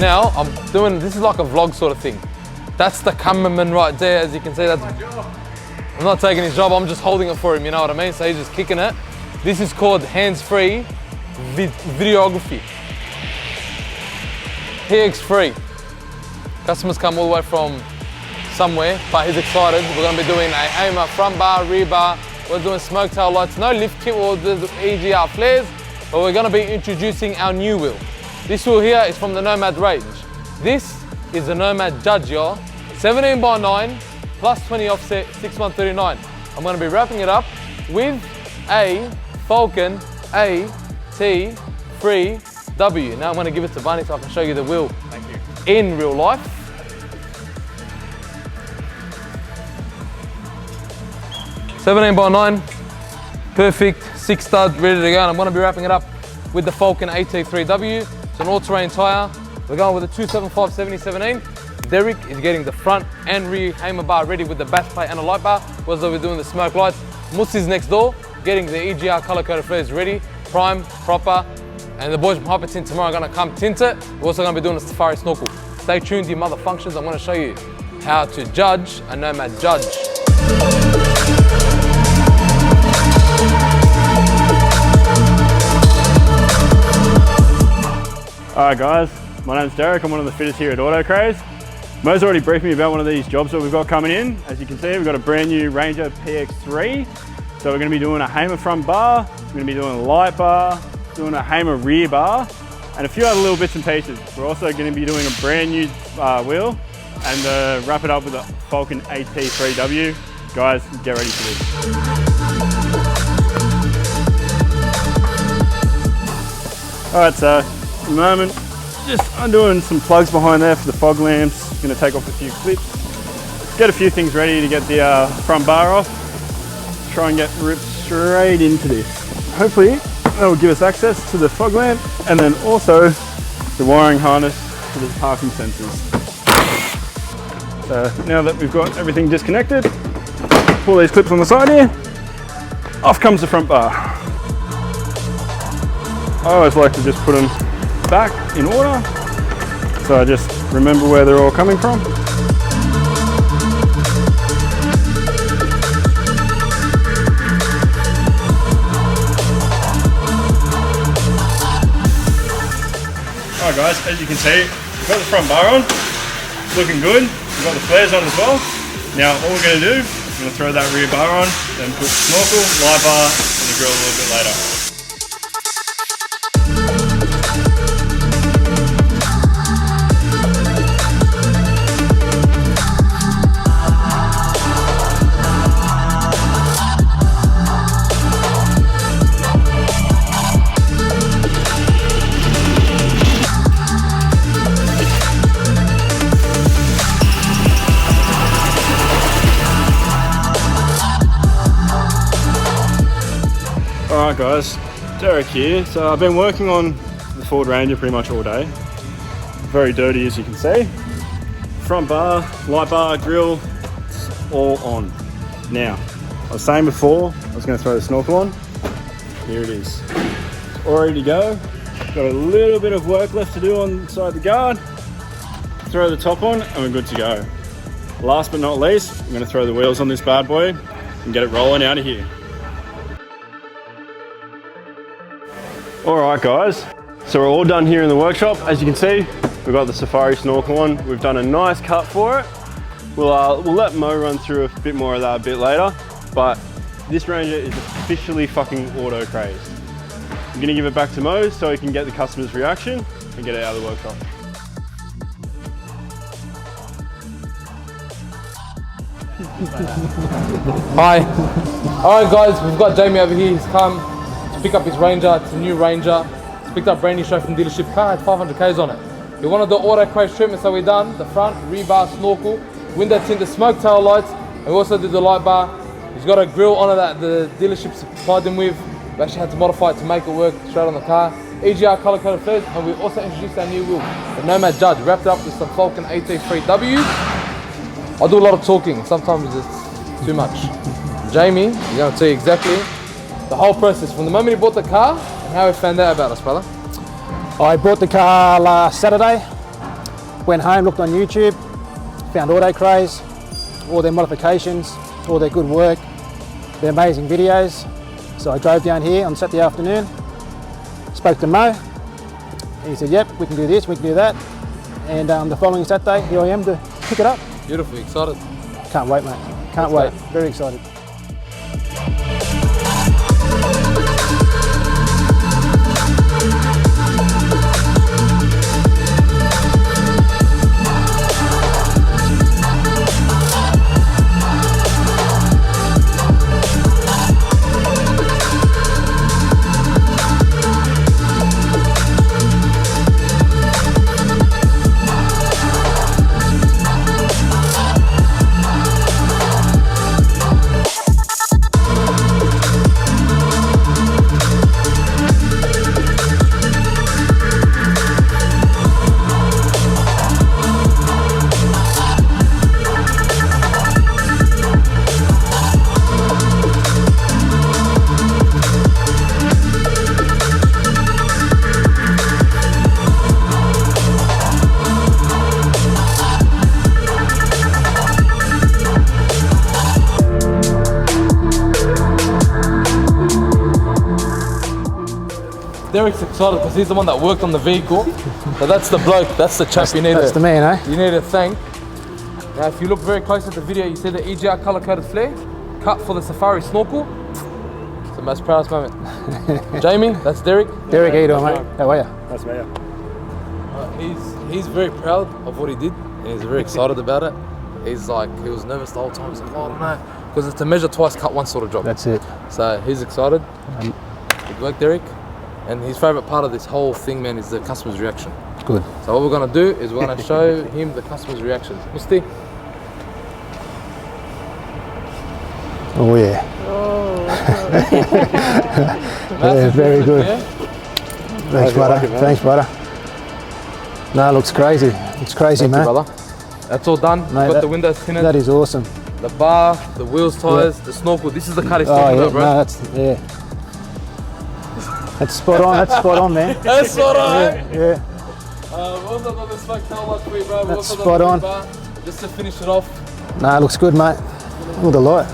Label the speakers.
Speaker 1: Now, this is like a vlog sort of thing. That's the cameraman right there, as you can see. I'm not taking his job, I'm just holding it for him, you know what I mean? So he's just kicking it. This is called hands-free videography. PX3. Customers come all the way from somewhere, but he's excited. We're gonna be doing a aimer, front bar, rear bar. We're doing smoke tail lights, no lift kit or the EGR flares, but we're gonna be introducing our new wheel. This wheel here is from the NOMAD range. This is the NOMAD Judge, y'all. 17x9 plus 20 offset, 6139. I'm gonna be wrapping it up with a Falken AT3W. Now I'm gonna give it to Bunny so I can show you the wheel.
Speaker 2: Thank you.
Speaker 1: In real life. (17x9), perfect, 6 studs, ready to go. And I'm gonna be wrapping it up with the Falken AT3W. It's an all-terrain tire. We're going with a 275/70/17. Derek is getting the front and rear hammer bar ready with the back plate and a light bar. Also, we're doing the smoke lights. Mussi's next door, getting the EGR color-coded flares ready, prime, proper. And the boys from Hyper Tint tomorrow are gonna come tint it. We're also gonna be doing a safari snorkel. Stay tuned to your mother functions. I'm gonna show you how to judge a NOMAD Judge.
Speaker 2: Alright guys, my name's Derek, I'm one of the fitters here at Autocraze. Mo's already briefed me about one of these jobs that we've got coming in. As you can see, we've got a brand new Ranger PX3. So we're going to be doing a hammer front bar, we're going to be doing a light bar, doing a hammer rear bar, and a few other little bits and pieces. We're also going to be doing a brand new wheel and wrap it up with a Falken AT3W. Guys, get ready for this. Alright, so at the moment, just undoing some plugs behind there for the fog lamps. Going to take off a few clips, get a few things ready to get the front bar off. Try and get ripped straight into this. Hopefully that will give us access to the fog lamp and then also the wiring harness for the parking sensors. So now that we've got everything disconnected, pull these clips on the side here, off comes the front bar. I always like to just put them back in order so I just remember where they're all coming from. Alright guys, as you can see, we've got the front bar on, looking good. We've got the flares on as well. Now all we're going to do, we're going to throw that rear bar on, then put the snorkel, light bar and the grill a little bit later. Alright guys, Derek here. So I've been working on the Ford Ranger pretty much all day. Very dirty as you can see. Front bar, light bar, grill, it's all on. Now, I was saying before, I was going to throw the snorkel on. Here it is. It's all ready to go. Got a little bit of work left to do on inside the guard. Throw the top on and we're good to go. Last but not least, I'm going to throw the wheels on this bad boy and get it rolling out of here. Alright guys, so we're all done here in the workshop. As you can see, we've got the safari snorkel on. We've done a nice cut for it. We'll let Mo run through a bit more of that a bit later, but this Ranger is officially fucking Autocraze. I'm gonna give it back to Mo so he can get the customer's reaction and get it out of the workshop.
Speaker 1: Hi. Alright guys, we've got Jamie over here. He's come to pick up his Ranger. It's a new Ranger. He's picked up brand new straight from dealership. Car had 500 Ks on it. We wanted the Autocraze treatment, so we done the front, rear bar, snorkel, window tint, the smoke tail lights, and we also did the light bar. He's got a grill on it that the dealership supplied him with. We actually had to modify it to make it work straight on the car. EGR color coded flares, and we also introduced our new wheel, the NOMAD Judge. Wrapped it up with some Falken AT3W. I do a lot of talking, sometimes it's too much. Jamie is going to tell you exactly the whole process from the moment he bought the car and how he found out about us, brother.
Speaker 3: I bought the car last Saturday. Went home, looked on YouTube, found Autocraze, all their modifications, all their good work, their amazing videos. So I drove down here on Saturday afternoon, spoke to Mo, and he said, yep, we can do this, we can do that. And the following Saturday, here I am to pick it up.
Speaker 1: Beautiful, excited.
Speaker 3: Can't wait, mate. Can't wait. Very excited.
Speaker 1: Derek's excited because he's the one that worked on the vehicle. So that's the bloke, that's the chap
Speaker 3: That's the man, eh?
Speaker 1: you need to thank. Now if you look very close at the video, you see the EGR color-coded flare, cut for the Safari Snorkel. It's the most proudest moment. Jamie, that's Derek.
Speaker 3: Derek, how you doing, mate? How are you?
Speaker 2: That's me.
Speaker 1: He's very proud of what he did, and he's very excited about it. He's like, he was nervous the whole time. He's like, oh, I don't know. Because it's a measure twice, cut once sort of job.
Speaker 3: That's it.
Speaker 1: So he's excited. Good work, Derek. And his favourite part of this whole thing, man, is the customer's reaction.
Speaker 3: Good.
Speaker 1: So what we're going to do is we're going to show him the customer's reaction. Musti?
Speaker 3: Oh, yeah. Yeah, very good.
Speaker 1: Yeah?
Speaker 3: Thanks, brother. Thanks, brother. No, it looks crazy. It's crazy,
Speaker 1: Thank
Speaker 3: man.
Speaker 1: you, brother. That's all done.
Speaker 3: Mate,
Speaker 1: We've got the windows tinted.
Speaker 3: That is awesome.
Speaker 1: The bar, the wheels, tyres, the snorkel. This is the cut he's
Speaker 3: Oh,
Speaker 1: talking
Speaker 3: yeah,
Speaker 1: about, bro.
Speaker 3: no, that's, yeah. That's spot on, that's spot on, man.
Speaker 1: That's all right.
Speaker 3: Yeah.
Speaker 1: We also done this smoke tunnel light for you, bro. We
Speaker 3: That's
Speaker 1: also
Speaker 3: spot
Speaker 1: done
Speaker 3: on.
Speaker 1: the bar, just to finish it off.
Speaker 3: No, it looks good, mate. Look at the light.